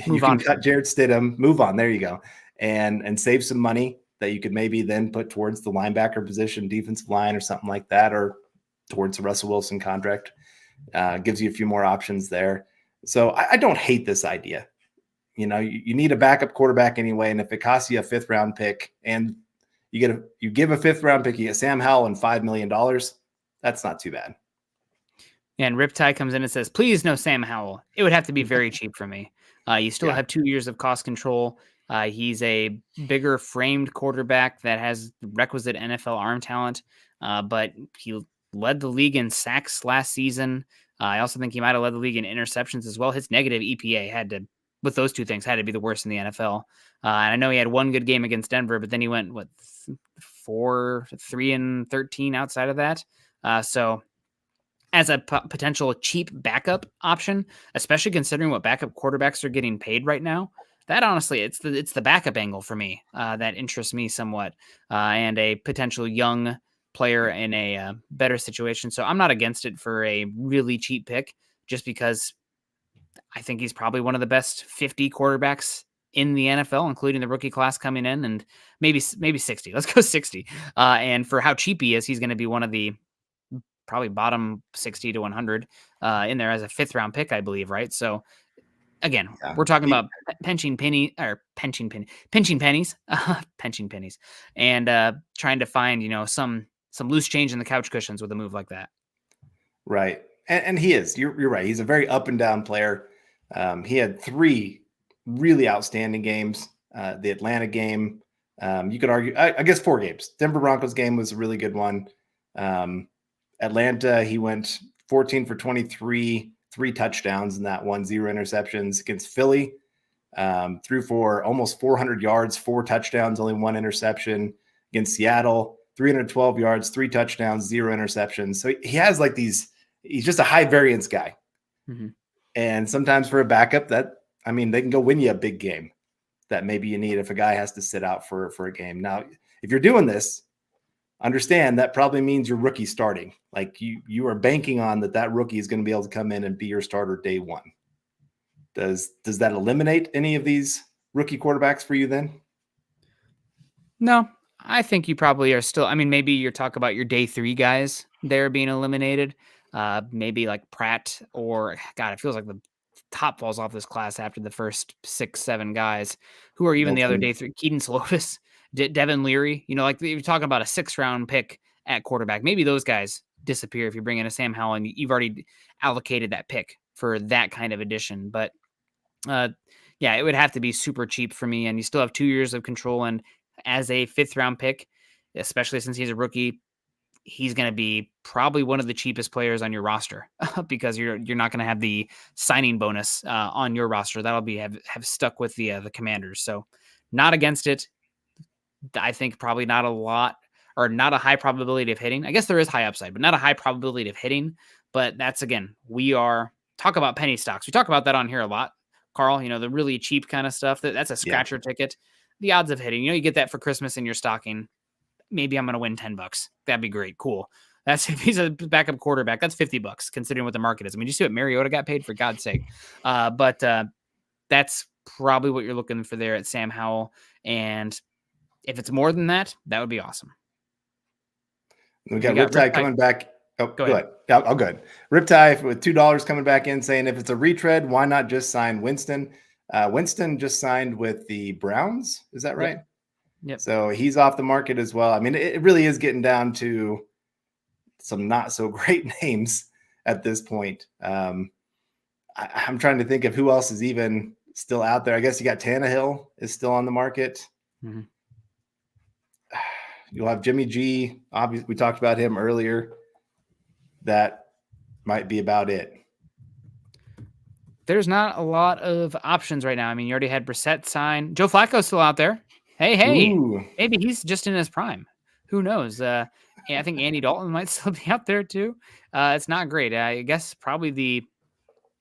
You can cut Jarrett Stidham, move on. There you go, and save some money that you could maybe then put towards the linebacker position, defensive line, or something like that, or towards the Russell Wilson contract. Gives you a few more options there. So I don't hate this idea. You know, you need a backup quarterback anyway, and if it costs you a 5th round pick and you give a 5th round pick, you get Sam Howell and $5 million, that's not too bad. And Riptide comes in and says, please no Sam Howell. It would have to be very cheap for me. You still have 2 years of cost control. He's a bigger framed quarterback that has requisite NFL arm talent, but he led the league in sacks last season. I also think he might have led the league in interceptions as well. His negative EPA with those 2 things, had to be the worst in the NFL. And I know he had 1 good game against Denver, but then he went, 3-13 outside of that. So as a potential cheap backup option, especially considering what backup quarterbacks are getting paid right now, that honestly, it's the backup angle for me that interests me somewhat, and a potential young player in a better situation. So I'm not against it for a really cheap pick, just because I think he's probably one of the best 50 quarterbacks in the NFL, including the rookie class coming in, and maybe 60. Let's go 60. And for how cheap he is, he's going to be one of the probably bottom 60 to 100 in there as a 5th round pick, I believe. Right. So again, we're talking about pinching pennies, and trying to find, some loose change in the couch cushions with a move like that. Right. And he is, you're right. He's a very up and down player. He had 3 really outstanding games. The Atlanta game, you could argue, I guess 4 games. Denver Broncos game was a really good one. Atlanta, he went 14 for 23, 3 touchdowns in that one, 0 interceptions. Against Philly, threw for almost 400 yards, 4 touchdowns, only 1 interception. Against Seattle, 312 yards, 3 touchdowns, 0 interceptions. So he has like these, he's just a high variance guy. Mm-hmm. And sometimes for a backup they can go win you a big game that maybe you need if a guy has to sit out for a game. Now, if you're doing this, understand that probably means your rookie starting. Like you are banking on that rookie is going to be able to come in and be your starter day 1. Does that eliminate any of these rookie quarterbacks for you then? No, I think you probably are still. I mean, maybe you're talking about your day 3 guys there being eliminated. Maybe like Pratt, or God, it feels like the top falls off this class after the first 6-7 guys who are even the other day 3. Keaton Slovis, Devin Leary, like you're talking about a 6th round pick at quarterback. Maybe those guys disappear if you bring in a Sam Howell and you've already allocated that pick for that kind of addition. But yeah, it would have to be super cheap for me. And you still have 2 years of control. And as a 5th round pick, especially since he's a rookie, he's going to be probably one of the cheapest players on your roster because you're not going to have the signing bonus on your roster. That'll be have stuck with the Commanders. So not against it. I think probably not a lot or not a high probability of hitting. I guess there is high upside, but not a high probability of hitting. But that's, again, we are talk about penny stocks. We talk about that on here a lot, Carl, the really cheap kind of stuff. That's a scratcher ticket. The odds of hitting, you get that for Christmas in your stocking. Maybe I'm going to win $10. That'd be great. Cool. That's if he's a backup quarterback. That's $50 considering what the market is. I mean, you see what Mariota got paid, for God's sake. But that's probably what you're looking for there at Sam Howell. And if it's more than that, that would be awesome. We got Riptide coming back. Oh, go ahead. I'll go ahead. Riptide with $2 coming back in, saying if it's a retread, why not just sign Winston? Winston just signed with the Browns. Is that right? Yep. So he's off the market as well. I mean, it really is getting down to some not so great names at this point. I'm trying to think of who else is even still out there. I guess you got Tannehill is still on the market. Mm-hmm. You'll have Jimmy G. Obviously, we talked about him earlier. That might be about it. There's not a lot of options right now. I mean, you already had Brissett sign. Joe Flacco's still out there. Hey, Ooh. Maybe he's just in his prime. Who knows? I think Andy Dalton might still be out there too. It's not great. I guess probably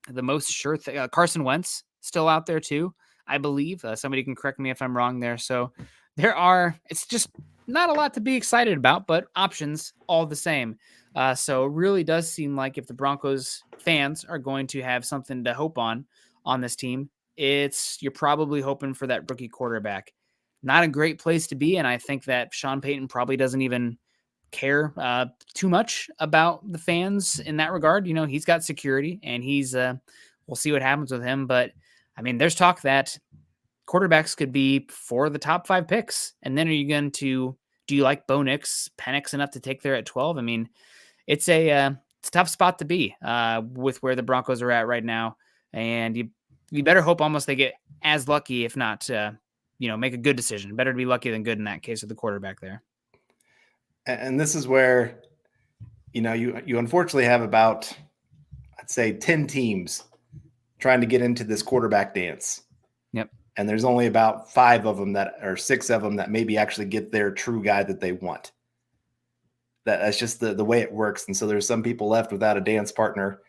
the most sure thing. Carson Wentz still out there too, I believe. Somebody can correct me if I'm wrong there. So it's just not a lot to be excited about, but options all the same. So it really does seem like if the Broncos fans are going to have something to hope on this team, you're probably hoping for that rookie quarterback. Not a great place to be, and I think that Sean Payton probably doesn't even care too much about the fans in that regard. He's got security, and we'll see what happens with him. But, I mean, there's talk that quarterbacks could be for the top 5 picks, and then do you like Bo Nix, Penix enough to take there at 12? I mean, it's a tough spot to be with where the Broncos are at right now, and you better hope almost they get as lucky, if not make a good decision. Better to be lucky than good in that case with the quarterback there. And this is where, you unfortunately have about, I'd say 10 teams trying to get into this quarterback dance. Yep. And there's only about 5 of them or 6 of them that maybe actually get their true guy that they want. That's just the way it works. And so there's some people left without a dance partner,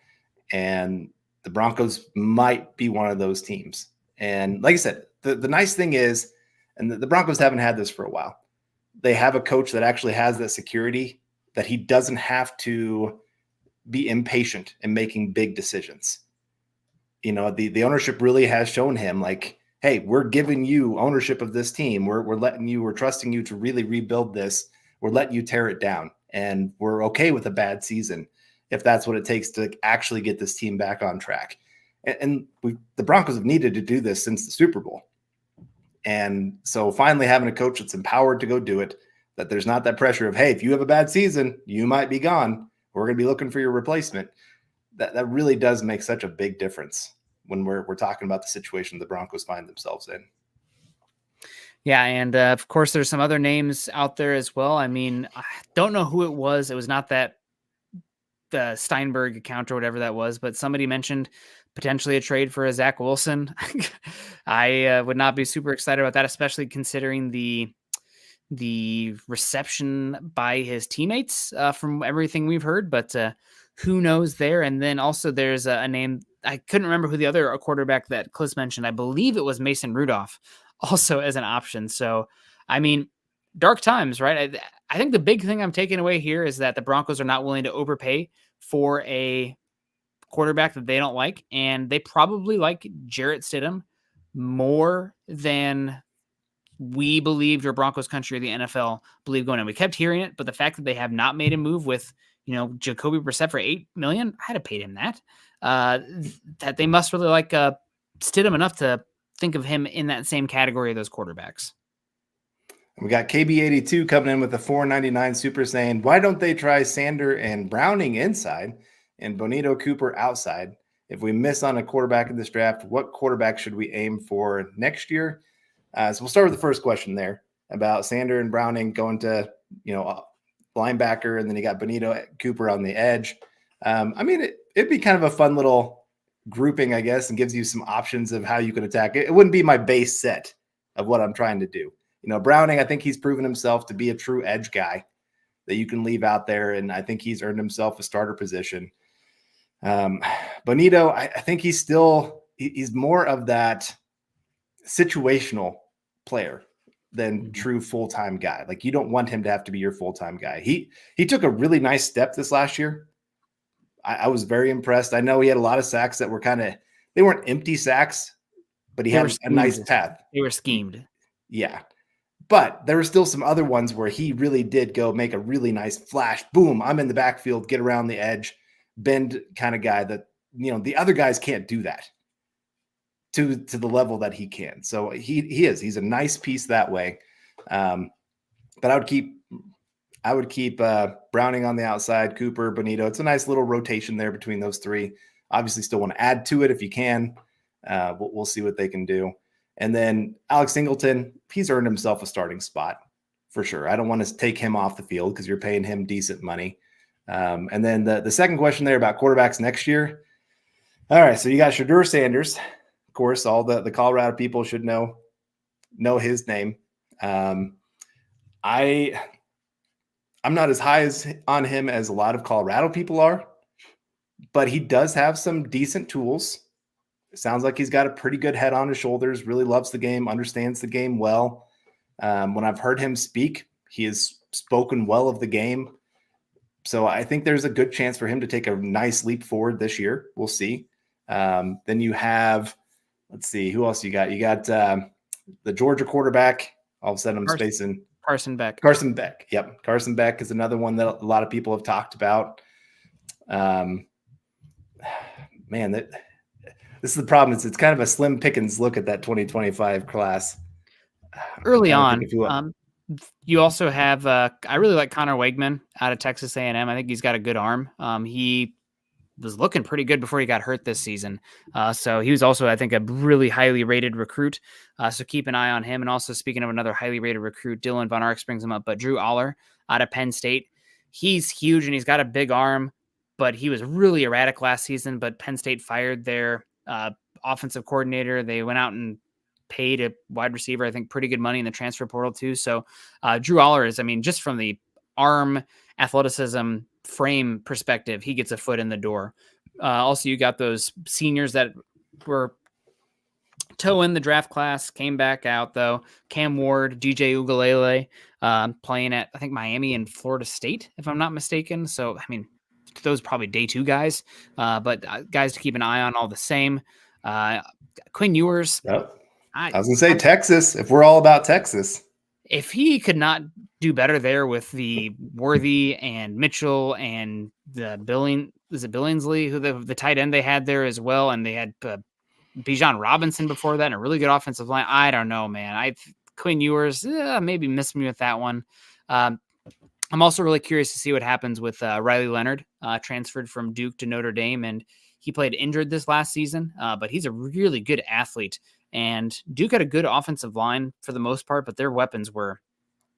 and the Broncos might be one of those teams. And like I said, the nice thing is, and the Broncos haven't had this for a while, they have a coach that actually has that security, that he doesn't have to be impatient in making big decisions. The ownership really has shown him, like, hey, we're giving you ownership of this team. We're trusting you to really rebuild this. We're letting you tear it down. And we're okay with a bad season if that's what it takes to actually get this team back on track. And the Broncos have needed to do this since the Super Bowl. And so finally having a coach that's empowered to go do it, that there's not that pressure of, hey, if you have a bad season, you might be gone. We're going to be looking for your replacement. That really does make such a big difference when we're talking about the situation the Broncos find themselves in. Yeah, and of course, there's some other names out there as well. I mean, I don't know who it was. It was not the Steinberg account or whatever that was, but somebody mentioned potentially a trade for a Zach Wilson. I would not be super excited about that, especially considering the reception by his teammates from everything we've heard. But who knows there? And then also there's a name. I couldn't remember who the other quarterback that Kliss mentioned. I believe it was Mason Rudolph, also as an option. So, I mean, dark times, right? I think the big thing I'm taking away here is that the Broncos are not willing to overpay for a quarterback that they don't like. And they probably like Jarrett Stidham more than we believed, or Broncos country or the NFL believed going in. We kept hearing it, but the fact that they have not made a move with, Jacoby Brissett for $8 million, I'd have paid him that. That they must really like Stidham enough to think of him in that same category of those quarterbacks. We got KB82 coming in with a 499 Super Saiyan. Why don't they try Sander and Browning inside and Bonito Cooper outside? If we miss on a quarterback in this draft, what quarterback should we aim for next year? So we'll start with the first question there about Sander and Browning going to, linebacker, and then you got Bonito Cooper on the edge. I mean, it'd be kind of a fun little grouping, I guess, and gives you some options of how you could attack it. It wouldn't be my base set of what I'm trying to do. Browning, I think he's proven himself to be a true edge guy that you can leave out there, and I think he's earned himself a starter position. Bonito, I think he's more of that situational player than true full-time guy. Like, you don't want him to have to be your full-time guy. He took a really nice step this last year. I was very impressed. I know he had a lot of sacks that were they weren't empty sacks, but he had a nice path. They were schemed. Yeah. But there were still some other ones where he really did go make a really nice flash. Boom, I'm in the backfield, get around the edge, bend kind of guy that, the other guys can't do that to the level that he can. So he's a nice piece that way. But I would keep Browning on the outside, Cooper, Bonito. It's a nice little rotation there between those three. Obviously still want to add to it if you can. We'll see what they can do. And then Alex Singleton, he's earned himself a starting spot for sure. I don't want to take him off the field because you're paying him decent money. And then the second question there about quarterbacks next year. All right, so you got Shedeur Sanders. Of course, all the Colorado people should know his name. I'm not as high on him as a lot of Colorado people are, but he does have some decent tools. It sounds like he's got a pretty good head on his shoulders, really loves the game, understands the game well. When I've heard him speak, he has spoken well of the game. So I think there's a good chance for him to take a nice leap forward this year. We'll see. Then you have, let's see, who else you got? You got the Georgia quarterback. All of a sudden I'm spacing. Carson Beck. Carson Beck. Yep. Carson Beck is another one that a lot of people have talked about. This is the problem. It's kind of a slim pickings look at that 2025 class. Early on, you also have I really like Connor Wegman out of Texas A&M. I think he's got a good arm. He was looking pretty good before he got hurt this season. So he was also, I think, a really highly rated recruit. So keep an eye on him. And also, speaking of another highly rated recruit, Dylan Von Arx brings him up, but Drew Aller out of Penn State, he's huge and he's got a big arm, but he was really erratic last season. But Penn State fired their offensive coordinator. They went out and paid a wide receiver, I think, pretty good money in the transfer portal too. So Drew Aller is, just from the arm, athleticism, frame perspective, he gets a foot in the door. Also, you got those seniors that were toe in the draft class, came back out though. Cam Ward, DJ Ugalele, playing at, I think, Miami and Florida State, if I'm not mistaken. So, those probably day two guys, but guys to keep an eye on all the same. Quinn Ewers. Yep. I was going to say Texas, if we're all about Texas. If he could not do better there with the Worthy and Mitchell and the Billingsley, who the tight end they had there as well, and they had Bijan Robinson before that and a really good offensive line. I don't know, man. Quinn Ewers maybe missed me with that one. I'm also really curious to see what happens with Riley Leonard, transferred from Duke to Notre Dame, and he played injured this last season, but he's a really good athlete. And Duke had a good offensive line for the most part, but their weapons were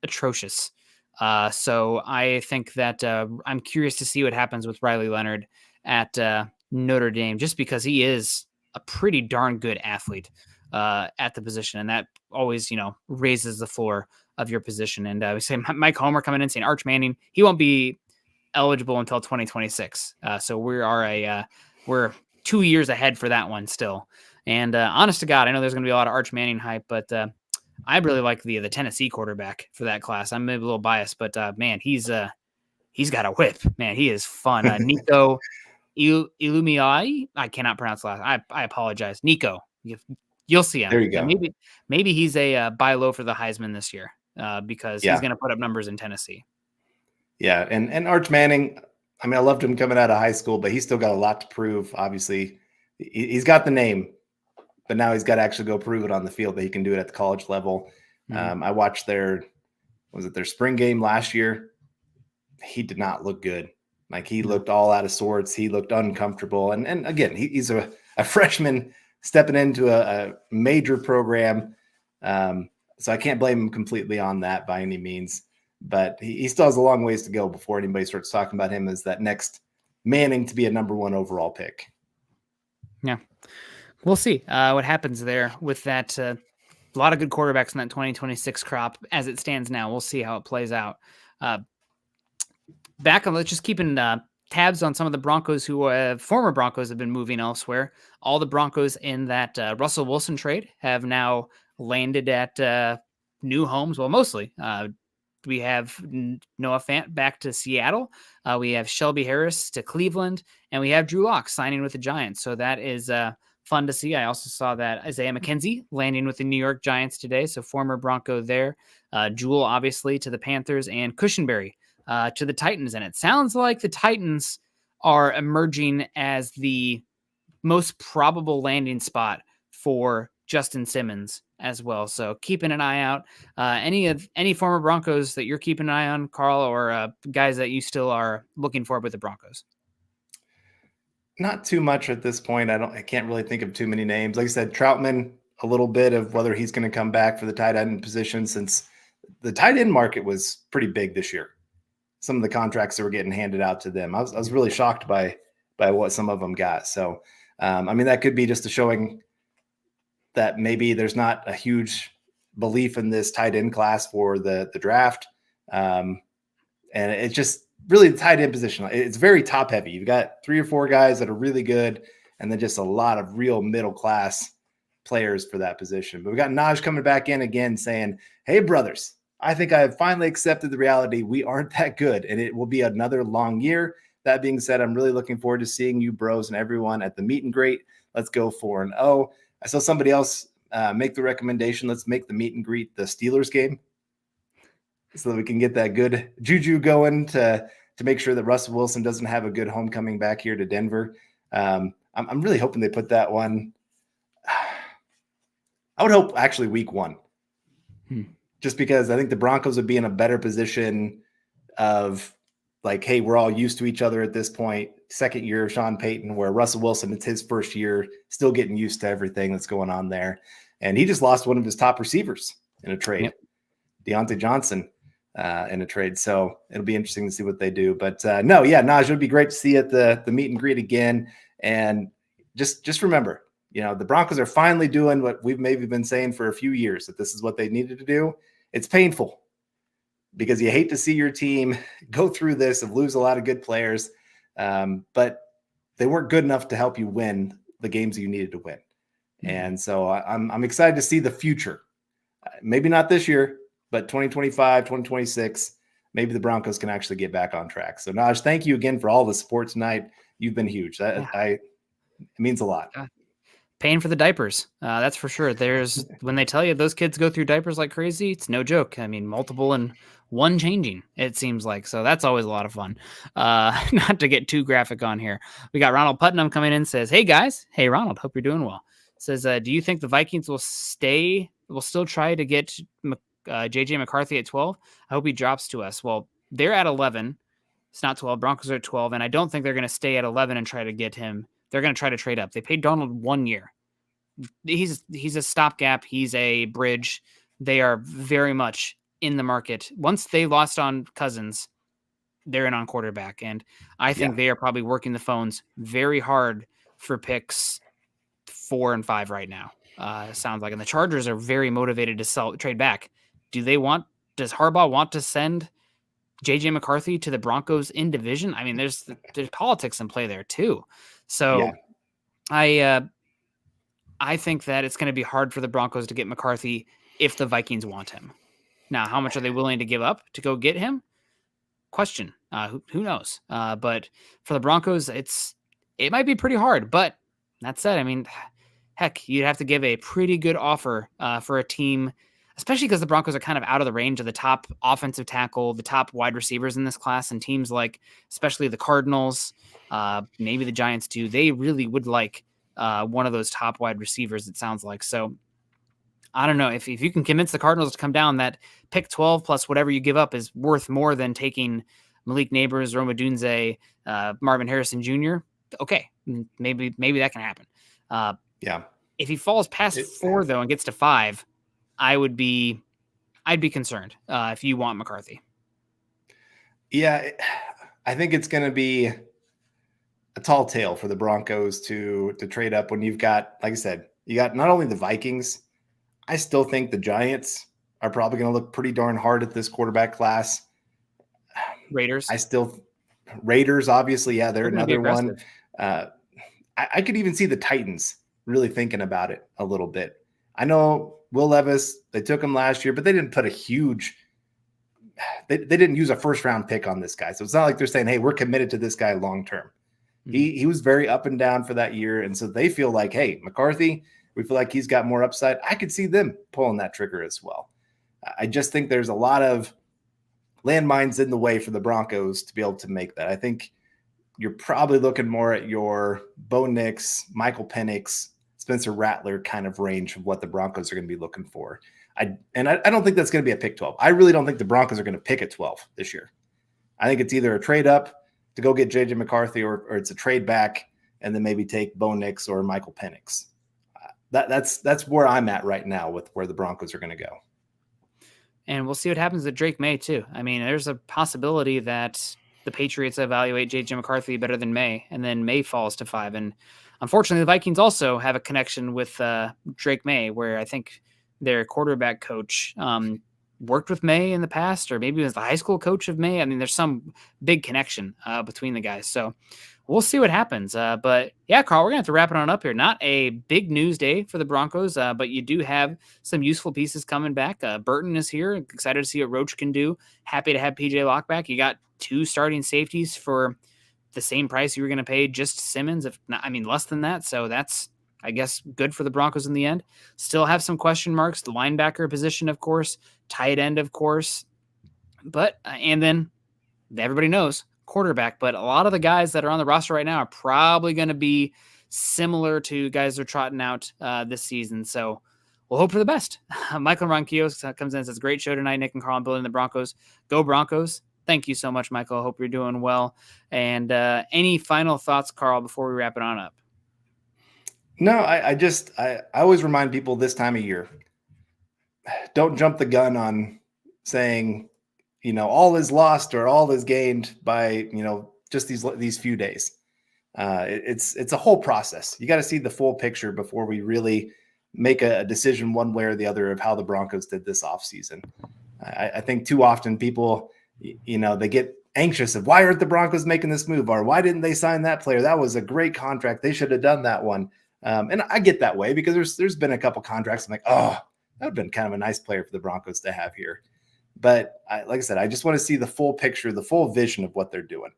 atrocious. So I think that I'm curious to see what happens with Riley Leonard at Notre Dame, just because he is a pretty darn good athlete at the position. And that always, raises the floor of your position. And we say Mike Homer coming in saying Arch Manning, he won't be eligible until 2026. So we're 2 years ahead for that one still. And honest to God, I know there's going to be a lot of Arch Manning hype, but I really like the Tennessee quarterback for that class. I'm maybe a little biased, but man, he's got a whip. Man, he is fun. Nico Ilumiai, I cannot pronounce the last. I apologize. Nico, you'll see him. There you go. Maybe he's a buy low for the Heisman this year because he's going to put up numbers in Tennessee. Yeah, and Arch Manning, I loved him coming out of high school, but he's still got a lot to prove. Obviously, he's got the name, but now he's got to actually go prove it on the field that he can do it at the college level. Mm-hmm. I watched their was it their spring game last year? He did not look good. Like he looked all out of sorts. He looked uncomfortable. And again, he's a freshman stepping into a major program. So I can't blame him completely on that by any means. But he still has a long ways to go before anybody starts talking about him as that next Manning to be a number 1 overall pick. Yeah. We'll see what happens there with that. A lot of good quarterbacks in that 2026 crop as it stands now. We'll see how it plays out. Back on, let's just keeping tabs on some of the Broncos who former Broncos have been moving elsewhere. All the Broncos in that Russell Wilson trade have now landed at new homes. Well, mostly. We have Noah Fant back to Seattle. We have Shelby Harris to Cleveland, and we have Drew Lock signing with the Giants. So that is fun to see. I also saw that Isaiah McKenzie landing with the New York Giants today. So former Bronco there. Jewel, obviously, to the Panthers, and Cushenberry to the Titans. And it sounds like the Titans are emerging as the most probable landing spot for Justin Simmons as well. So keeping an eye out. Any former Broncos that you're keeping an eye on, Carl, or guys that you still are looking for with the Broncos? Not too much at this point. I can't really think of too many names. Like I said, Troutman, a little bit of whether he's going to come back for the tight end position, since the tight end market was pretty big this year. Some of the contracts that were getting handed out to them, I was really shocked by what some of them got. So, that could be just a showing that maybe there's not a huge belief in this tight end class for the draft. And it's just really the tight end position. It's very top heavy. You've got 3 or 4 guys that are really good, and then just a lot of real middle class players for that position. But we got Naj coming back in again saying, "Hey brothers, I think I have finally accepted the reality we aren't that good, and it will be another long year. That being said, I'm really looking forward to seeing you bros and everyone at the meet and greet. Let's go 4-0. I saw somebody else make the recommendation. Let's make the meet and greet the Steelers game so that we can get that good juju going to make sure that Russell Wilson doesn't have a good homecoming back here to Denver. I'm really hoping they put that one. I would hope actually week 1. Just because I think the Broncos would be in a better position of like, hey, we're all used to each other at this point. Second year of Sean Payton, where Russell Wilson, it's his first year, still getting used to everything that's going on there. And he just lost one of his top receivers in a trade, Deontay Johnson in a trade. So it'll be interesting to see what they do. But Naj, it would be great to see you at the meet and greet again. And just remember, the Broncos are finally doing what we've maybe been saying for a few years, that this is what they needed to do. It's painful because you hate to see your team go through this and lose a lot of good players, but they weren't good enough to help you win the games you needed to win. And so I'm excited to see the future. Maybe not this year, but 2025, 2026, maybe the Broncos can actually get back on track. So Naj, thank you again for all the support tonight. You've been huge. It means a lot. Paying for the diapers. That's for sure. When they tell you those kids go through diapers like crazy, it's no joke. I mean, multiple and one changing, it seems like. So that's always a lot of fun. Not to get too graphic on here. We got Ronald Putnam coming in, says, "Hey guys." Hey Ronald, hope you're doing well. Says, "Do you think the Vikings will still try to get JJ McCarthy at 12? I hope he drops to us." Well, they're at 11. It's not 12. Broncos are at 12. And I don't think they're going to stay at 11 and try to get him. They're going to try to trade up. They paid Donald 1 year. He's a stopgap. He's a bridge. They are very much in the market. Once they lost on Cousins, they're in on quarterback. And I think they are probably working the phones very hard for picks 4 and 5 right now. Sounds like. And the Chargers are very motivated to trade back. Does Harbaugh want to send JJ McCarthy to the Broncos in division? I mean, there's politics in play there too. So I think that it's going to be hard for the Broncos to get McCarthy if the Vikings want him. Now, how much are they willing to give up to go get him? Question. Who knows? But for the Broncos, it might be pretty hard. But that said, I mean, heck, you'd have to give a pretty good offer for a team, especially because the Broncos are kind of out of the range of the top offensive tackle, the top wide receivers in this class, and teams like, especially the Cardinals, maybe the Giants too, they really would like one of those top wide receivers, it sounds like. So I don't know if you can convince the Cardinals to come down that pick 12 plus whatever you give up is worth more than taking Malik Neighbors, Rome Odunze, Marvin Harrison Jr. Okay, maybe that can happen. Yeah. If he falls past 4 though and gets to 5, I'd be concerned if you want McCarthy. Yeah, I think it's going to be a tall tale for the Broncos to trade up when you've got, like I said, you got not only the Vikings. I still think the Giants are probably going to look pretty darn hard at this quarterback class. Raiders, obviously, yeah, they're another one. I could even see the Titans really thinking about it a little bit. I know Will Levis, they took him last year, but they didn't put a huge they didn't use a first round pick on this guy. So it's not like they're saying, hey, we're committed to this guy long term. Mm-hmm. He was very up and down for that year. And so they feel like, hey, McCarthy, we feel like he's got more upside. I could see them pulling that trigger as well. I just think there's a lot of landmines in the way for the Broncos to be able to make that. I think you're probably looking more at your Bo Nix, Michael Penix, Spencer Rattler kind of range of what the Broncos are going to be looking for. I don't think that's going to be a pick 12. I really don't think the Broncos are going to pick at 12 this year. I think it's either a trade up to go get JJ McCarthy or it's a trade back and then maybe take Bo Nix or Michael Penix. That's where I'm at right now with where the Broncos are going to go. And we'll see what happens with Drake May too. I mean, there's a possibility that the Patriots evaluate JJ McCarthy better than May, and then May falls to 5. And unfortunately, the Vikings also have a connection with Drake May, where I think their quarterback coach worked with May in the past, or maybe was the high school coach of May. I mean, there's some big connection between the guys. So we'll see what happens. But yeah, Carl, we're going to have to wrap it on up here. Not a big news day for the Broncos, but you do have some useful pieces coming back. Burton is here. Excited to see what Roach can do. Happy to have PJ Locke back. You got 2 starting safeties for the same price you were going to pay just Simmons, if not, I mean, less than that. So that's, I guess, good for the Broncos in the end. Still have some question marks. The linebacker position, of course, tight end, of course, but, and then everybody knows quarterback, but a lot of the guys that are on the roster right now are probably going to be similar to guys they're trotting out this season. So we'll hope for the best. Michael Ronquillo comes in and says, great show tonight, Nick and Carl, and building the Broncos. Go Broncos. Thank you so much, Michael. I hope you're doing well. And any final thoughts, Carl, before we wrap it on up? No, I always remind people this time of year, don't jump the gun on saying, all is lost or all is gained by, just these few days. It's a whole process. You got to see the full picture before we really make a decision one way or the other of how the Broncos did this offseason. I think too often people, they get anxious of why aren't the Broncos making this move, or why didn't they sign that player? That was a great contract. They should have done that one. And I get that way because there's been a couple contracts I'm like, oh, that would have been kind of a nice player for the Broncos to have here. But like I said, I just want to see the full picture, the full vision of what they're doing.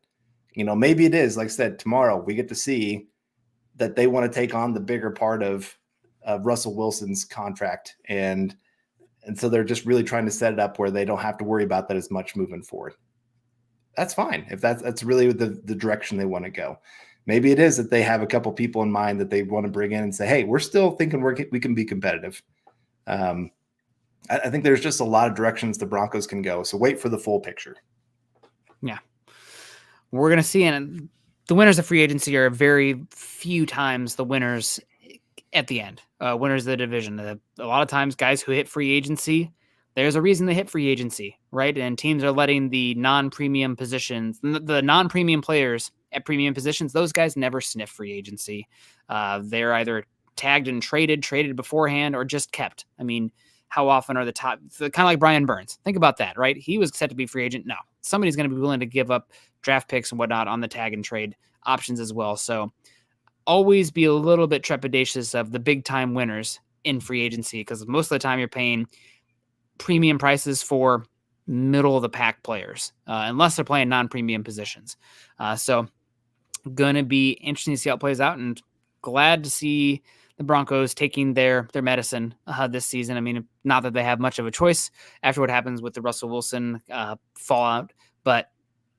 Maybe it is, like I said, tomorrow we get to see that they want to take on the bigger part of Russell Wilson's contract. And so they're just really trying to set it up where they don't have to worry about that as much moving forward. That's fine. If that's really the direction they want to go. Maybe it is that they have a couple people in mind that they want to bring in and say, hey, we're still thinking we can be competitive. I think there's just a lot of directions the Broncos can go. So wait for the full picture. Yeah. We're going to see. And the winners of free agency are very few times the winners at the end, winners of the division. A lot of times guys who hit free agency, there's a reason they hit free agency, right? And teams are letting the non-premium positions, the non-premium players at premium positions, those guys never sniff free agency. They're either tagged and traded beforehand, or just kept. I mean, how often are the top, kind of like Brian Burns? Think about that, right? He was set to be free agent. No, somebody's going to be willing to give up draft picks and whatnot on the tag and trade options as well. So always be a little bit trepidatious of the big time winners in free agency, because most of the time you're paying premium prices for middle of the pack players, unless they're playing non-premium positions. So going to be interesting to see how it plays out, and glad to see the Broncos taking their medicine this season. I mean, not that they have much of a choice after what happens with the Russell Wilson fallout, but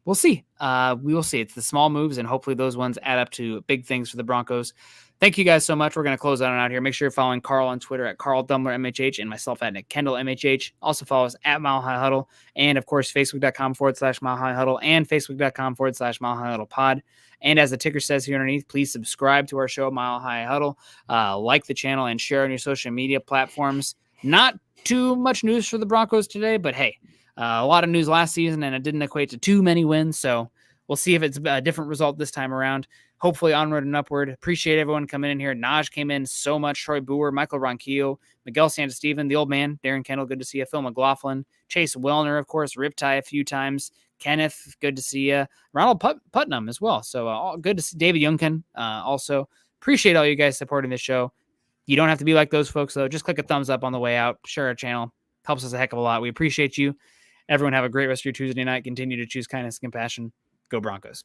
we'll see. We will see. It's the small moves, and hopefully those ones add up to big things for the Broncos. Thank you guys so much. We're going to close out here. Make sure you're following Carl on Twitter at Carl Dumler MHH and myself at Kendell MHH. Also follow us at Mile High Huddle and, of course, Facebook.com/Mile High Huddle and Facebook.com/Mile High Huddle Pod. And as the ticker says here underneath, please subscribe to our show, Mile High Huddle, like the channel, and share on your social media platforms. Not too much news for the Broncos today, but hey, a lot of news last season, and it didn't equate to too many wins. So we'll see if it's a different result this time around. Hopefully onward and upward. Appreciate everyone coming in here. Naj came in so much. Troy Boer, Michael Ronquillo, Miguel Santasteven, the old man, Darren Kendall, good to see you. Phil McLaughlin, Chase Wellner, of course, Riptide a few times. Kenneth, good to see you. Ronald Putnam as well. So good to see David Youngkin also. Appreciate all you guys supporting this show. You don't have to be like those folks, though. Just click a thumbs up on the way out. Share our channel. Helps us a heck of a lot. We appreciate you. Everyone have a great rest of your Tuesday night. Continue to choose kindness and compassion. Go Broncos.